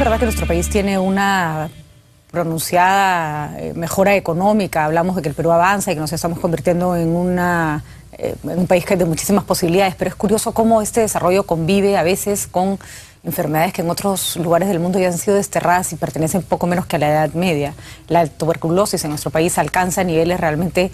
verdad que nuestro país tiene una pronunciada mejora económica. Hablamos de que el Perú avanza y que nos estamos convirtiendo en un país que de muchísimas posibilidades, pero es curioso cómo este desarrollo convive a veces con enfermedades que en otros lugares del mundo ya han sido desterradas y pertenecen poco menos que a la Edad Media. La tuberculosis en nuestro país alcanza niveles realmente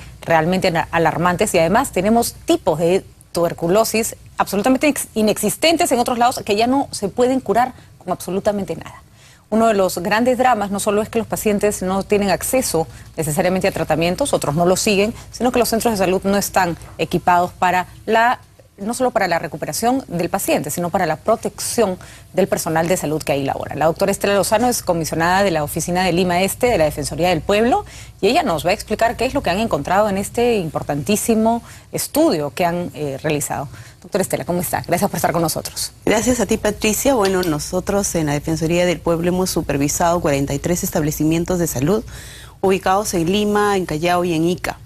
alarmantes, y además tenemos tipos de tuberculosis absolutamente inexistentes en otros lados que ya no se pueden curar con absolutamente nada. Uno de los grandes dramas no solo es que los pacientes no tienen acceso necesariamente a tratamientos, otros no lo siguen, sino que los centros de salud no están equipados para no solo para la recuperación del paciente, sino para la protección del personal de salud que ahí labora. La doctora Estela Lozano es comisionada de la oficina de Lima Este, de la Defensoría del Pueblo, y ella nos va a explicar qué es lo que han encontrado en este importantísimo estudio que han realizado. Doctora Estela, ¿cómo está? Gracias por estar con nosotros. Gracias a ti, Patricia. Bueno, nosotros en la Defensoría del Pueblo hemos supervisado 43 establecimientos de salud ubicados en Lima, en Callao y en Ica.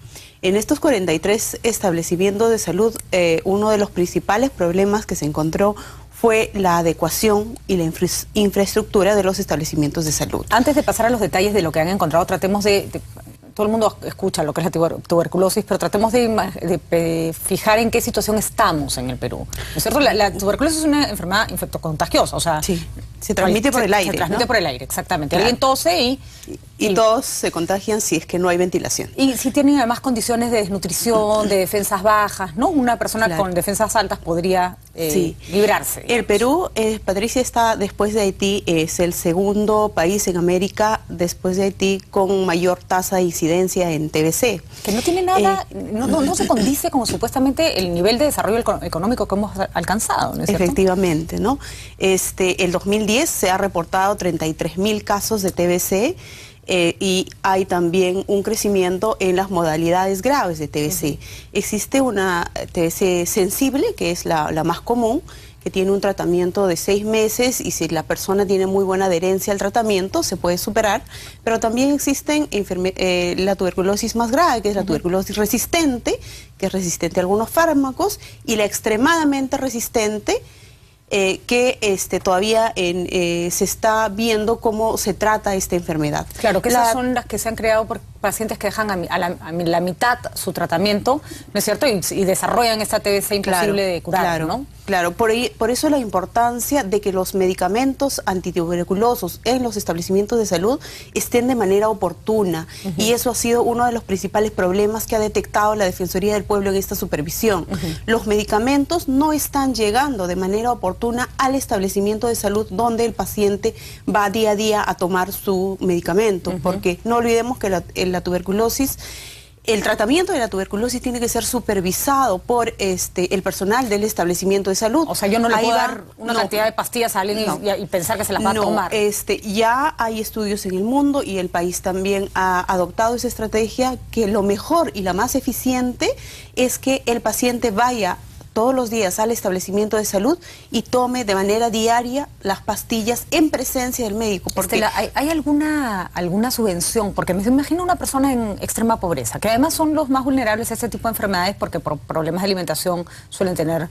En estos 43 establecimientos de salud, uno de los principales problemas que se encontró fue la adecuación y la infraestructura de los establecimientos de salud. Antes de pasar a los detalles de lo que han encontrado, tratemos todo el mundo escucha lo que es la tuberculosis, pero tratemos de fijar en qué situación estamos en el Perú. ¿No es cierto? La tuberculosis es una enfermedad infectocontagiosa, o sea... Sí, se transmite por el aire. Se transmite, ¿no?, por el aire, exactamente. Claro. Alguien tose y todos se contagian si es que no hay ventilación. Y si tienen además condiciones de desnutrición, de defensas bajas, ¿no? Una persona Claro. con defensas altas podría librarse. El Perú, Patricia, está después de Haití, es el segundo país en América después de Haití con mayor tasa de incidencia en TBC. Que no tiene nada, no se condice con supuestamente el nivel de desarrollo económico que hemos alcanzado, ¿no es cierto? Efectivamente, ¿no? El 2010 se ha reportado 33.000 casos de TBC. Y hay también un crecimiento en las modalidades graves de TBC. Existe una TBC sensible, que es la más común, que tiene un tratamiento de 6 meses, y si la persona tiene muy buena adherencia al tratamiento se puede superar, pero también existen la tuberculosis más grave, que es la tuberculosis resistente, que es resistente a algunos fármacos, y la extremadamente resistente, que todavía se está viendo cómo se trata esta enfermedad. Claro, que esas son las que se han creado por pacientes que dejan a la mitad su tratamiento, ¿no es cierto? Y desarrollan esta TBC imposible de curar, claro, ¿no? Claro, por eso la importancia de que los medicamentos antituberculosos en los establecimientos de salud estén de manera oportuna. Y eso ha sido uno de los principales problemas que ha detectado la Defensoría del Pueblo en esta supervisión. Los medicamentos no están llegando de manera oportuna al establecimiento de salud donde el paciente va día a día a tomar su medicamento, porque no olvidemos que la tuberculosis, el tratamiento de la tuberculosis tiene que ser supervisado por el personal del establecimiento de salud. O sea, yo no le puedo dar una cantidad de pastillas a alguien y pensar que se las va a tomar. Ya hay estudios en el mundo y el país también ha adoptado esa estrategia, que lo mejor y la más eficiente es que el paciente vaya todos los días al establecimiento de salud y tome de manera diaria las pastillas en presencia del médico. Porque Estela, ¿hay alguna subvención? Porque me imagino una persona en extrema pobreza, que además son los más vulnerables a este tipo de enfermedades porque por problemas de alimentación suelen tener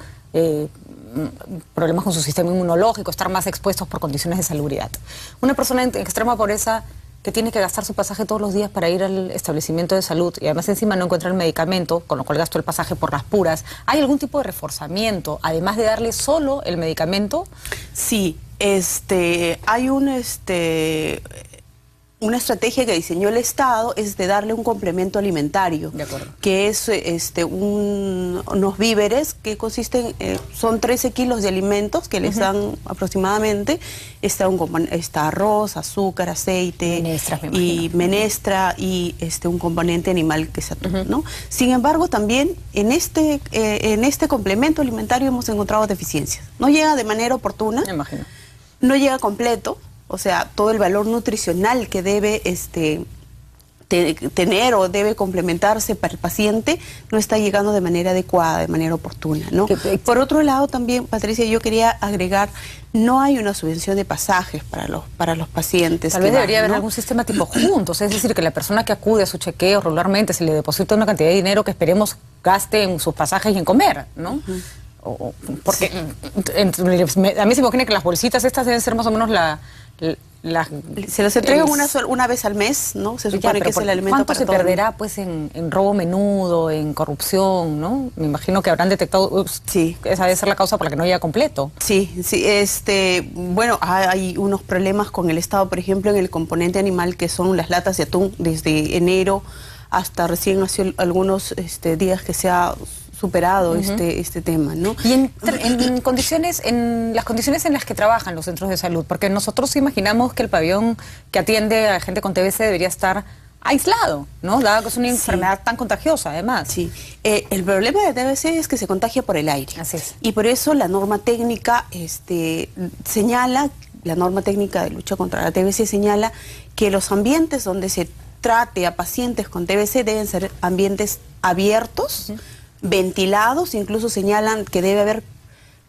problemas con su sistema inmunológico, estar más expuestos por condiciones de salubridad. Una persona en extrema pobreza que tiene que gastar su pasaje todos los días para ir al establecimiento de salud y además encima no encuentra el medicamento, con lo cual gastó el pasaje por las puras. ¿Hay algún tipo de reforzamiento, además de darle solo el medicamento? Sí, hay una estrategia que diseñó el Estado, es de darle un complemento alimentario, que es unos víveres que consisten, son 13 kilos de alimentos que les dan aproximadamente, está arroz, azúcar, aceite, menestra y un componente animal que se atún, ¿no? Sin embargo, también en este complemento alimentario hemos encontrado deficiencias. No llega de manera oportuna, me imagino. No llega completo. O sea, todo el valor nutricional que debe tener o debe complementarse para el paciente no está llegando de manera adecuada, de manera oportuna, ¿no? Por otro lado también, Patricia, yo quería agregar, no hay una subvención de pasajes para los pacientes. Tal vez debería haber algún sistema tipo juntos, es decir, que la persona que acude a su chequeo regularmente se le deposita una cantidad de dinero que esperemos gaste en sus pasajes y en comer, ¿no? Porque a mí se me imagina que las bolsitas estas deben ser más o menos se las entregan una vez al mes, ¿no? Se supone que es el alimento ¿cuánto para se todo. perderá pues en robo menudo, en corrupción, ¿no? Me imagino que habrán detectado, sí, esa debe ser la causa por la que no llega completo. Sí, bueno, hay unos problemas con el Estado, por ejemplo, en el componente animal, que son las latas de atún, desde enero hasta recién hace algunos días que se ha superado este tema, ¿no? Y en las condiciones en las que trabajan los centros de salud, porque nosotros imaginamos que el pabellón que atiende a gente con TBC debería estar aislado, ¿no? Dado que es una enfermedad tan contagiosa, además. Sí, el problema de TBC es que se contagia por el aire. Así es. Y por eso la norma técnica señala, la norma técnica de lucha contra la TBC señala que los ambientes donde se trate a pacientes con TBC deben ser ambientes abiertos, ventilados, incluso señalan que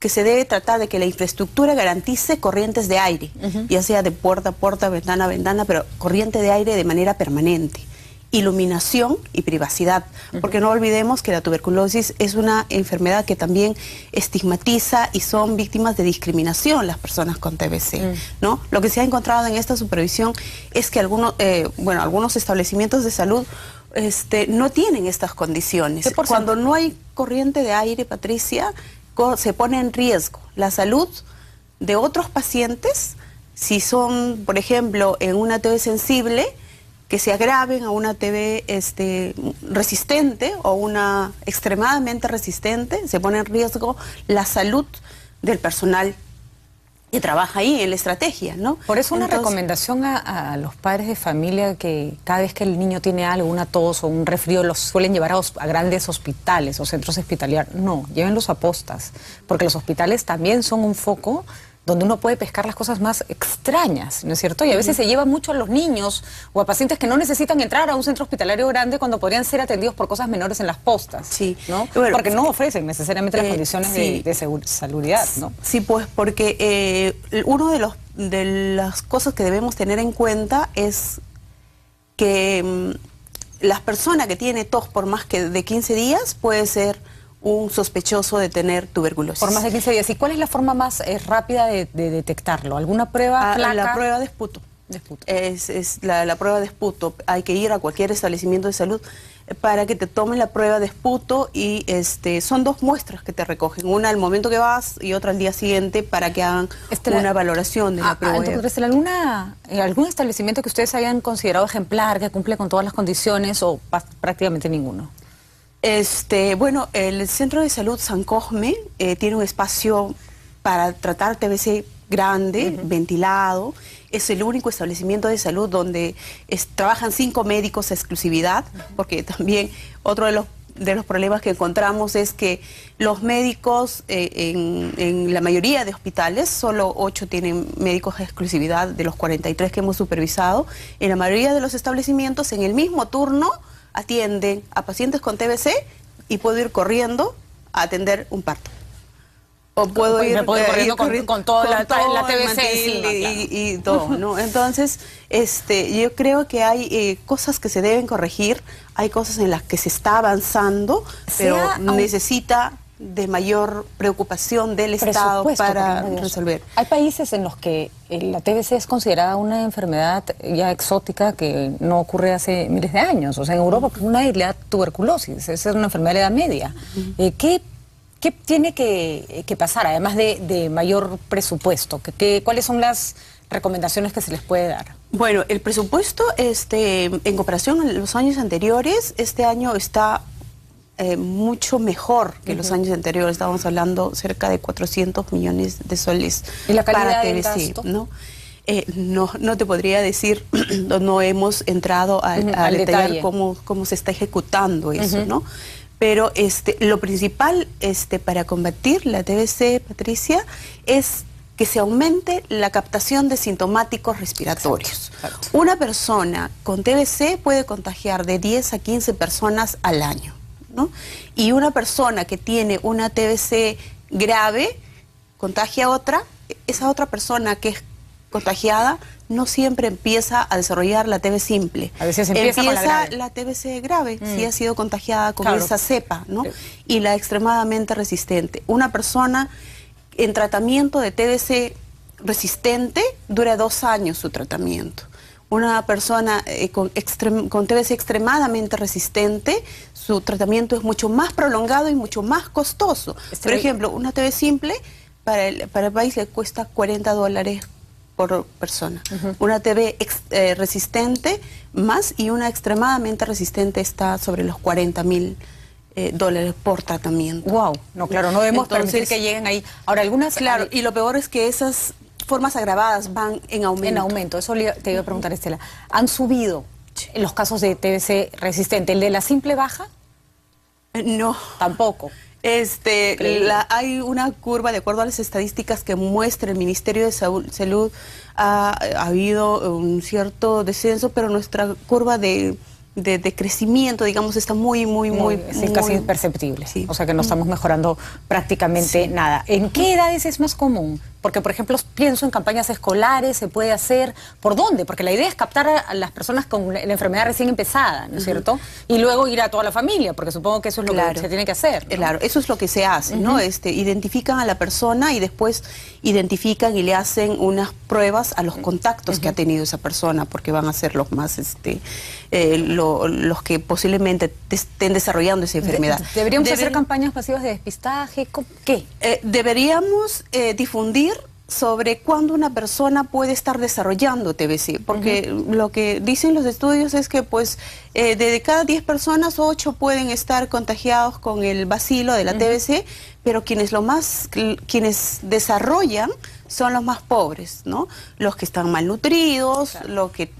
se debe tratar de que la infraestructura garantice corrientes de aire, ya sea de puerta a puerta, ventana a ventana, pero corriente de aire de manera permanente. Iluminación y privacidad, porque no olvidemos que la tuberculosis es una enfermedad que también estigmatiza y son víctimas de discriminación las personas con TBC, ¿no? Lo que se ha encontrado en esta supervisión es que algunos establecimientos de salud no tienen estas condiciones. Cuando no hay corriente de aire, Patricia, se pone en riesgo la salud de otros pacientes, si son, por ejemplo, en una TB sensible, que se agraven a una TB resistente o una extremadamente resistente, se pone en riesgo la salud del personal que trabaja ahí en la estrategia, ¿no? Por eso una recomendación a los padres de familia que cada vez que el niño tiene algo, una tos o un resfrío, los suelen llevar a grandes hospitales o centros hospitalarios. No, llévenlos a postas, porque los hospitales también son un foco donde uno puede pescar las cosas más extrañas, ¿no es cierto? Y a veces se lleva mucho a los niños o a pacientes que no necesitan entrar a un centro hospitalario grande cuando podrían ser atendidos por cosas menores en las postas, sí, ¿no? Bueno, porque no ofrecen necesariamente las condiciones de salubridad, ¿no? Sí, pues porque uno de las cosas que debemos tener en cuenta es que las personas que tienen tos por más que de 15 días puede ser un sospechoso de tener tuberculosis. Por más de 15 días. ¿Y cuál es la forma más rápida de detectarlo? ¿Alguna prueba? La prueba de esputo. Es la prueba de esputo. Hay que ir a cualquier establecimiento de salud para que te tomen la prueba de esputo y son 2 muestras que te recogen. Una al momento que vas y otra al día siguiente para que hagan una valoración de la prueba. Entonces, ¿algún establecimiento que ustedes hayan considerado ejemplar, que cumple con todas las condiciones o prácticamente ninguno? Bueno, el Centro de Salud San Cosme tiene un espacio para tratar TBC grande, ventilado. Es el único establecimiento de salud donde trabajan 5 médicos a exclusividad, porque también otro de los problemas que encontramos es que los médicos en la mayoría de hospitales, solo 8 tienen médicos a exclusividad de los 43 que hemos supervisado. En la mayoría de los establecimientos, en el mismo turno, atienden a pacientes con TBC y puedo ir corriendo a atender un parto. O puedo ir corriendo con toda la TBC y todo, ¿no? Entonces, yo creo que hay cosas que se deben corregir, hay cosas en las que se está avanzando, pero necesita de mayor preocupación del Estado para resolver. Hay países en los que la TBC es considerada una enfermedad ya exótica que no ocurre hace miles de años. O sea, en Europa nadie le da tuberculosis, es una enfermedad de edad media. ¿Qué tiene que pasar, además de mayor presupuesto? ¿Cuáles son las recomendaciones que se les puede dar? Bueno, el presupuesto, en comparación a los años anteriores, este año está mucho mejor que los años anteriores. Estábamos hablando cerca de 400 millones de soles. ¿Y la calidad para del TBC, gasto? ¿no? No te podría decir, no hemos entrado a detallar cómo se está ejecutando eso, ¿no? Pero lo principal para combatir la TBC, Patricia, es que se aumente la captación de sintomáticos respiratorios. Exacto. Una persona con TBC puede contagiar de 10 a 15 personas al año, ¿no? Y una persona que tiene una TBC grave contagia a otra, esa otra persona que es contagiada no siempre empieza a desarrollar la TB simple. A veces empieza con la TBC grave, si ha sido contagiada con claro. esa cepa, ¿no? Y la extremadamente resistente. Una persona en tratamiento de TBC resistente dura 2 años su tratamiento. Una persona con TBC extremadamente resistente, su tratamiento es mucho más prolongado y mucho más costoso. Por ejemplo, una TB simple para el país le cuesta $40 por persona. Una TB resistente más y una extremadamente resistente está sobre los $40.000 por tratamiento. Wow, no, claro, no debemos permitir que lleguen ahí. Ahora, algunas... Claro, y lo peor es que esas formas agravadas van en aumento. En aumento, eso te iba a preguntar, Estela. ¿Han subido los casos de TBC resistente? ¿El de la simple baja? No. Tampoco. Hay una curva, de acuerdo a las estadísticas que muestra el Ministerio de Salud, ha habido un cierto descenso, pero nuestra curva de crecimiento, digamos, está muy casi imperceptible. Sí. O sea que no estamos mejorando prácticamente nada. ¿En qué edades es más común? Porque, por ejemplo, pienso en campañas escolares, se puede hacer. ¿Por dónde? Porque la idea es captar a las personas con la enfermedad recién empezada, ¿no es cierto? Y luego ir a toda la familia, porque supongo que eso es lo que se tiene que hacer, ¿no? Claro, eso es lo que se hace, ¿no? Identifican a la persona y después identifican y le hacen unas pruebas a los contactos que ha tenido esa persona, porque van a ser los más, los que posiblemente estén desarrollando esa enfermedad. ¿Deberíamos hacer campañas masivas de despistaje? ¿Qué? Deberíamos difundir sobre cuándo una persona puede estar desarrollando TBC, porque lo que dicen los estudios es que pues de cada 10 personas, 8 pueden estar contagiados con el bacilo de la TBC, pero quienes desarrollan son los más pobres, ¿no? Los que están malnutridos, los que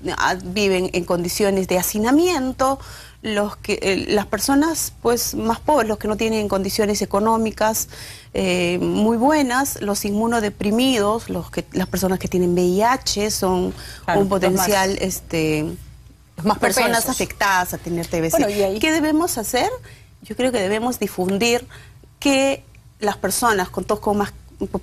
viven en condiciones de hacinamiento, las personas pues más pobres, los que no tienen condiciones económicas muy buenas, los inmunodeprimidos, las personas que tienen VIH son un potencial, más personas afectadas a tener TBC. Bueno, ¿qué debemos hacer? Yo creo que debemos difundir que las personas con tos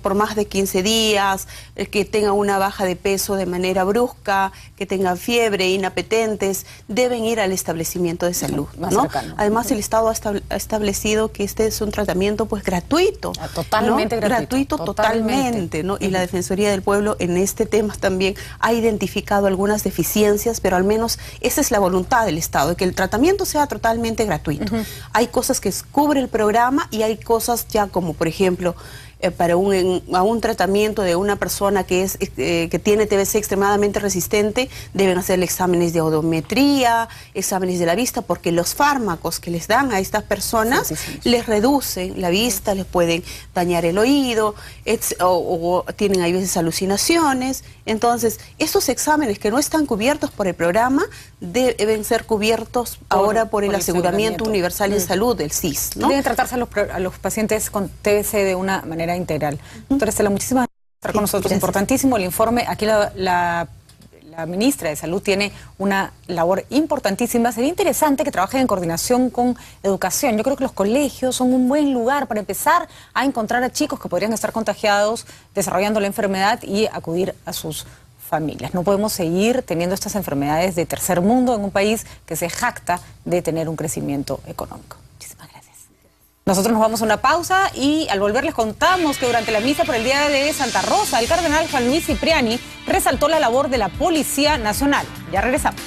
por más de 15 días, que tengan una baja de peso de manera brusca, que tengan fiebre, inapetentes, deben ir al establecimiento de salud, ¿no? Además, el Estado ha establecido que este es un tratamiento pues gratuito. Totalmente ¿no? Gratuito totalmente, ¿no? Y la Defensoría del Pueblo en este tema también ha identificado algunas deficiencias, pero al menos esa es la voluntad del Estado, de que el tratamiento sea totalmente gratuito. Hay cosas que cubre el programa y hay cosas ya como, por ejemplo, para un tratamiento de una persona que tiene TBC extremadamente resistente, deben hacerle exámenes de odometría, exámenes de la vista, porque los fármacos que les dan a estas personas les reducen la vista, les pueden dañar el oído, o tienen a veces alucinaciones. Entonces, esos exámenes que no están cubiertos por el programa deben ser cubiertos ahora por el Aseguramiento Universal de Salud, del SIS, ¿no? Deben tratarse a los pacientes con TBC de una manera integral. Doctora Estela, muchísimas gracias por estar con nosotros. Gracias. Importantísimo el informe. Aquí la ministra de Salud tiene una labor importantísima. Sería interesante que trabajen en coordinación con educación. Yo creo que los colegios son un buen lugar para empezar a encontrar a chicos que podrían estar contagiados, desarrollando la enfermedad y acudir a sus familias. No podemos seguir teniendo estas enfermedades de tercer mundo en un país que se jacta de tener un crecimiento económico. Muchísimas gracias. Nosotros nos vamos a una pausa y al volver les contamos que durante la misa por el Día de Santa Rosa, el cardenal Juan Luis Cipriani resaltó la labor de la Policía Nacional. Ya regresamos.